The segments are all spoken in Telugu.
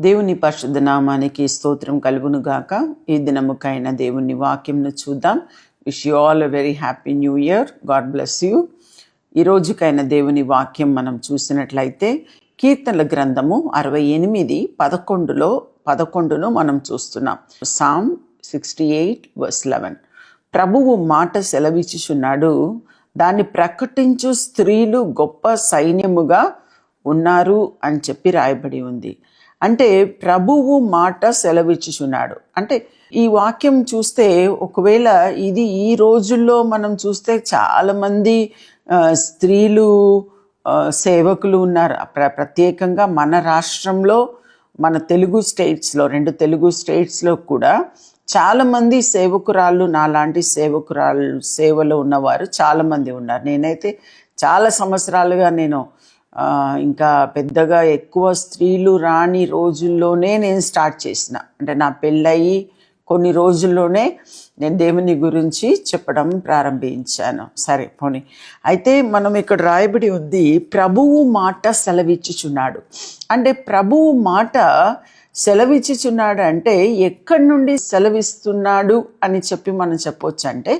దేవుని పరిశుద్ధ నామానికి స్తోత్రం కలుగును గాక. ఈ దినముకైన దేవుని వాక్యంను చూద్దాం. Wish you all a very happy new year. God bless you. ఈ రోజుకైన దేవుని వాక్యం మనం చూసినట్లయితే కీర్తనల గ్రంథము 68:11 మనం చూస్తున్నాం. సామ్ 68:11. ప్రభువు మాట సెలవిచ్చుచున్నాడు, దాన్ని ప్రకటించు స్త్రీలు గొప్ప సైన్యముగా ఉన్నారు అని చెప్పి రాయబడి ఉంది. అంటే ప్రభువు మాట సెలవిచ్చుచున్నాడు అంటే ఈ వాక్యం చూస్తే, ఒకవేళ ఇది ఈ రోజుల్లో మనం చూస్తే చాలామంది స్త్రీలు సేవకులు ఉన్నారు. ప్రత్యేకంగా మన రాష్ట్రంలో, మన తెలుగు స్టేట్స్లో, 2 తెలుగు స్టేట్స్లో కూడా చాలామంది సేవకురాళ్ళు, నాలాంటి సేవకురాళ్ళు, సేవలో ఉన్నవారు చాలామంది ఉన్నారు. నేనైతే చాలా సంవత్సరాలుగా ఇంకా పెద్దగా ఎక్కువ స్త్రీలు రాని రోజుల్లోనే నేను స్టార్ట్ చేసిన, అంటే నా పెళ్ళయి కొన్ని రోజుల్లోనే నేను దేవుని గురించి చెప్పడం ప్రారంభించాను. సరే పోనీ, అయితే మనం ఇక్కడ రాయబడి ఉంది, ప్రభువు మాట సెలవిచ్చుచున్నాడు. అంటే ప్రభువు మాట సెలవిచ్చుచున్నాడు అంటే ఎక్కడి నుండి సెలవిస్తున్నాడు అని చెప్పి మనం చెప్పొచ్చు. అంటే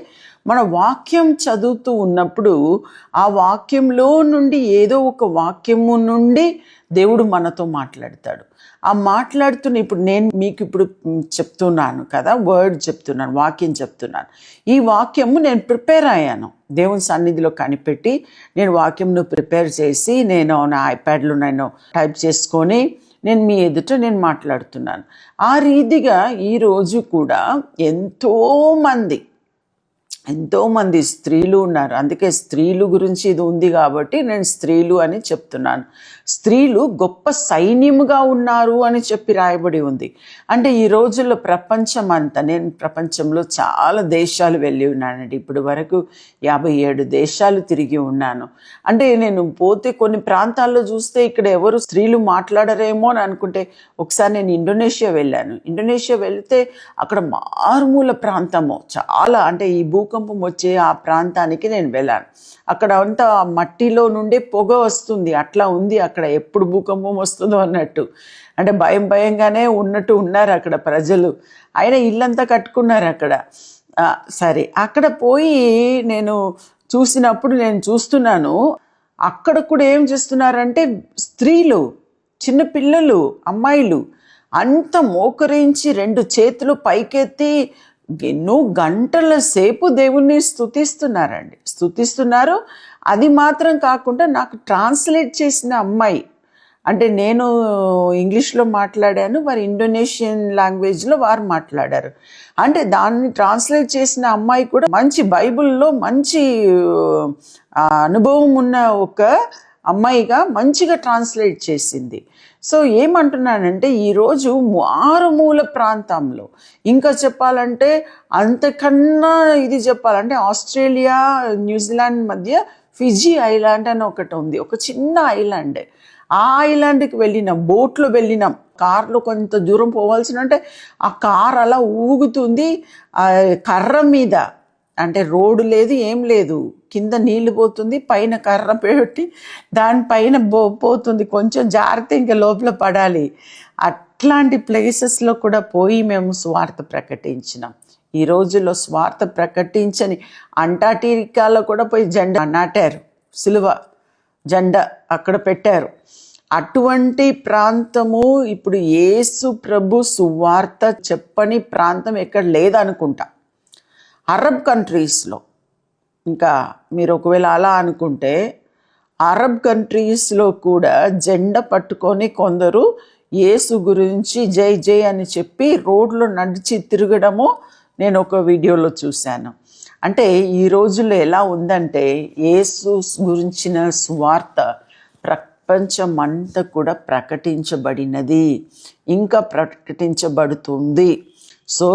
మన వాక్యం చదువుతూ ఉన్నప్పుడు ఆ వాక్యంలో నుండి ఏదో ఒక వాక్యము నుండి దేవుడు మనతో మాట్లాడతాడు. ఆ మాట్లాడుతున్న ఇప్పుడు నేను మీకు చెప్తున్నాను కదా, వర్డ్ చెప్తున్నాను, వాక్యం చెప్తున్నాను. ఈ వాక్యము నేను ప్రిపేర్ అయ్యాను, దేవుని సన్నిధిలో కనిపెట్టి నేను వాక్యంను ప్రిపేర్ చేసి నేను నా ఐప్యాడ్లో టైప్ చేసుకొని నేను మీ ఎదుట నేను మాట్లాడుతున్నాను. ఆ రీతిగా ఈరోజు కూడా ఎంతోమంది స్త్రీలు ఉన్నారు. అందుకే స్త్రీలు గురించి ఇది ఉంది కాబట్టి నేను స్త్రీలు అని చెప్తున్నాను. స్త్రీలు గొప్ప సైన్యముగా ఉన్నారు అని చెప్పి రాయబడి ఉంది. అంటే ఈ రోజుల్లో ప్రపంచం అంతా, నేను ప్రపంచంలో చాలా దేశాలు వెళ్ళి ఉన్నానండి. ఇప్పుడు వరకు 57 దేశాలు తిరిగి ఉన్నాను. అంటే నేను పోతే కొన్ని ప్రాంతాల్లో చూస్తే ఇక్కడ ఎవరు స్త్రీలు మాట్లాడరేమో అని అనుకుంటే, ఒకసారి నేను ఇండోనేషియా వెళ్ళాను. ఇండోనేషియా వెళ్తే అక్కడ మారుమూల ప్రాంతము, చాలా, అంటే ఈ భూకంపం వచ్చే ఆ ప్రాంతానికి నేను వెళ్ళాను. అక్కడ అంతా మట్టిలో నుండే పొగ వస్తుంది, అట్లా ఉంది అక్కడ, ఎప్పుడు భూకంపం వస్తుందో అన్నట్టు. అంటే భయంగానే ఉన్నారు అక్కడ ప్రజలు. అయినా ఇల్లంతా కట్టుకున్నారు అక్కడ. సరే, అక్కడ పోయి నేను చూసినప్పుడు నేను చూస్తున్నాను, అక్కడ కూడా ఏం చేస్తున్నారంటే స్త్రీలు, చిన్న పిల్లలు, అమ్మాయిలు అంత మోకరించి 2 చేతులు పైకెత్తి ఎన్నో గంటల సేపు దేవుణ్ణి స్తుతిస్తున్నారు. అది మాత్రం కాకుండా నాకు ట్రాన్స్లేట్ చేసిన అమ్మాయి, అంటే నేను ఇంగ్లీష్లో మాట్లాడాను, వారు ఇండోనేషియన్ లాంగ్వేజ్లో వారు మాట్లాడారు. అంటే దాన్ని ట్రాన్స్లేట్ చేసిన అమ్మాయి కూడా మంచి బైబిల్లో మంచి అనుభవం ఉన్న ఒక అమ్మాయిగా మంచిగా ట్రాన్స్లేట్ చేసింది. సో ఏమంటున్నానంటే, ఈరోజు మారుమూల ప్రాంతంలో, ఇంకా చెప్పాలంటే అంతకన్నా ఇది చెప్పాలంటే ఆస్ట్రేలియా, న్యూజిలాండ్ మధ్య ఫిజీ ఐలాండ్ అని ఒకటి ఉంది, ఒక చిన్న ఐలాండ్. ఆ ఐలాండ్కి వెళ్ళినాం, బోట్లో వెళ్ళినాం. కార్లో కొంత దూరం పోవాల్సిన, అంటే ఆ కార్ అలా ఊగుతుంది కర్ర మీద, అంటే రోడ్డు లేదు, ఏం లేదు, కింద నీళ్లు పోతుంది, పైన కర్ర పెట్టి దానిపైన పోతుంది, కొంచెం జాగ్రత్త, ఇంకా లోపల పడాలి. అట్లాంటి ప్లేసెస్లో కూడా పోయి మేము స్వార్థ ప్రకటించినాం. ఈ రోజుల్లో స్వార్థ ప్రకటించని అంటార్టికాలో కూడా పోయి జెండా నాటారు, సిలువ జెండా అక్కడ పెట్టారు. అటువంటి ప్రాంతము ఇప్పుడు యేసు ప్రభు సువార్త చెప్పని ప్రాంతం ఎక్కడ లేదనుకుంటా. అరబ్ కంట్రీస్లో, ఇంకా మీరు ఒకవేళ అలా అనుకుంటే అరబ్ కంట్రీస్లో కూడా జెండా పట్టుకొని కొందరు యేసు గురించి జై జై అని చెప్పి రోడ్లో నడిచి తిరగడము నేను ఒక వీడియోలో చూశాను. అంటే ఈ రోజుల్లో ఎలా ఉందంటే, యేసు గురించిన సువార్త ప్రపంచం అంతా కూడా ప్రకటించబడినది, ఇంకా ప్రకటించబడుతుంది. సో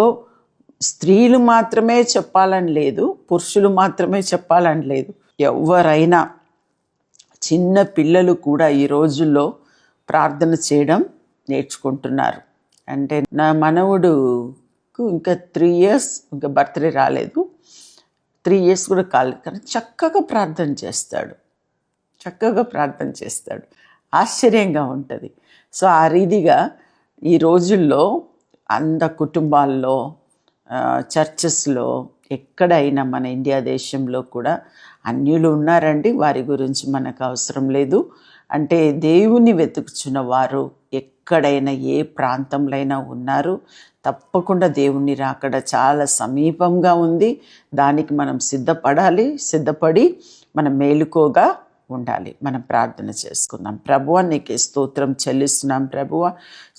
స్త్రీలు మాత్రమే చెప్పాలని లేదు, పురుషులు మాత్రమే చెప్పాలని లేదు, ఎవరైనా, చిన్న పిల్లలు కూడా ఈ రోజుల్లో ప్రార్థన చేయడం నేర్చుకుంటున్నారు. అంటే నా మనవుడుకు ఇంకా 3 years, ఇంకా బర్త్డే రాలేదు, 3 years కూడా కాలేదు, కానీ చక్కగా ప్రార్థన చేస్తాడు, ఆశ్చర్యంగా ఉంటుంది. సో ఆ రీతిగా ఈ రోజుల్లో కుటుంబాల్లో, చర్చెస్లో, ఎక్కడైనా మన ఇండియా దేశంలో కూడా అన్యులు ఉన్నారండి. వారి గురించి మనకు అవసరం లేదు. అంటే దేవుని వెతుకుచున్న వారు ఎక్కడైనా ఏ ప్రాంతంలో అయినా ఉన్నారు. తప్పకుండా దేవుని రాకడ చాలా సమీపంగా ఉంది. దానికి మనం సిద్ధపడి మనం మేలుకోగా ఉండాలి. మనం ప్రార్థన చేసుకుందాం. ప్రభువా, నీకే స్తోత్రం చెల్లిస్తున్నాం. ప్రభువా,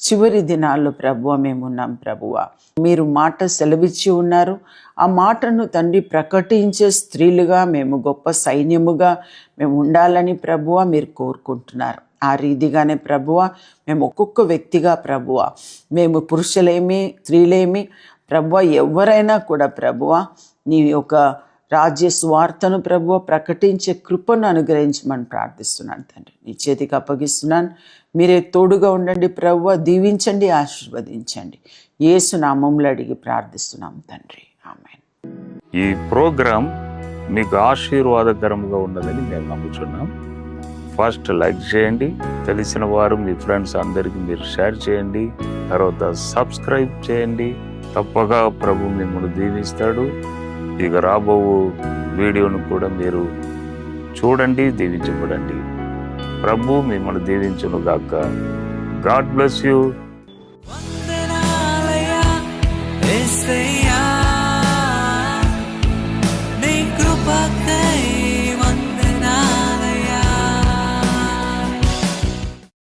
చివరి దినాల్లో ప్రభువా మేమున్నాం. ప్రభువా, మీరు మాట సెలవిచ్చి ఉన్నారు. ఆ మాటను తండ్రి ప్రకటించే స్త్రీలుగా, మేము గొప్ప సైన్యముగా మేము ఉండాలని ప్రభువా మీరు కోరుకుంటున్నారు. ఆ రీతిగానే ప్రభువా మేము ఒక్కొక్క వ్యక్తిగా ప్రభువా, మేము పురుషులేమి స్త్రీలేమి ప్రభువా ఎవరైనా కూడా ప్రభువా నీ యొక్క రాజ్య స్వార్థను ప్రభువా ప్రకటించే కృపను అనుగ్రహించమని ప్రార్థిస్తున్నాను తండ్రి. నీ చేతికి అప్పగిస్తున్నాను. మీరే తోడుగా ఉండండి ప్రభువా. దీవించండి, ఆశీర్వదించండి. యేసు నామములో అడిగి ప్రార్థిస్తున్నాం తండ్రి. ఆమేన్. ఈ ప్రోగ్రాం మీకు ఆశీర్వాదకరంగా ఉన్నదని మేము నమ్ముచున్నాం. ఫస్ట్ లైక్ చేయండి, తెలిసిన వారు మీ ఫ్రెండ్స్ అందరికీ మీరు షేర్ చేయండి. తర్వాత సబ్స్క్రైబ్ చేయండి. తప్పగా ప్రభు మిమ్మల్ని దీవిస్తాడు. ఇక రాబో వీడియోను కూడా మీరు చూడండి, దీవించబడండి. ప్రభు మిమ్మల్ని దీవించును గాక. God bless you.